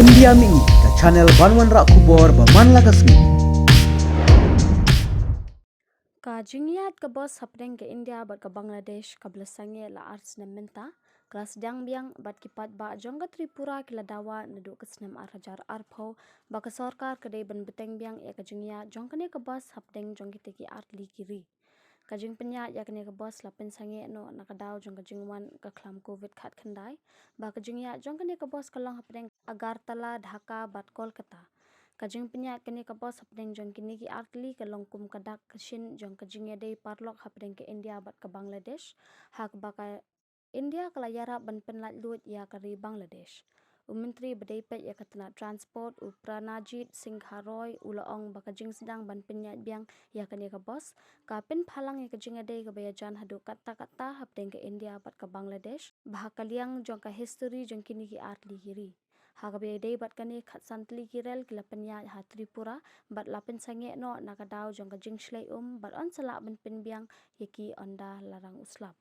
India mi ka channel Banwan Rak Kubor Baman Lagasmi. Ka jingyat ka bos hapdeng ke India bat ka Bangladesh ka belasange la arts na menta kelas dang biang bat kipat ba jong ka Tripura kila dawa nadu ka snem arajar arpo ba ka sorkar ka dei ban beteng biang ya ka jingya jong ka ne ka bos hapdeng jong kiteki artli kiri ka jing penya ya ka ne ka bos la pensange no nakadaw jong ka jingwan ka klam covid khat khandai ba ka jingya jong ka ne ka bos ka long hapdeng Agartala Dhaka bat Kolkata kajing penya kene ka bos hapdeng jong kini ki artli ka longkum kadak kashin jong kajing ya dei parlok hapdeng ke India bat ka Bangladesh hak baka India kala yara ban penlat lut ya kari Bangladesh Menteri Bedepet ya katena transport Pranajit Singh Roy ulaong baka jing sedang ban penyat biang ya kene ka bos ka pen phalang ya kajing ya dei ka bayajan hadu kata-kata hapdeng ke India bat ka Bangladesh bah kaliang jong ka history jong kini ki artli kiri Hagabe dei bat kani khat santli kirel kila penya ha Tripura bat lapen sange no nakadaw jong ka jingshlei bat on salak ban penbiang yaki onda larang uslap.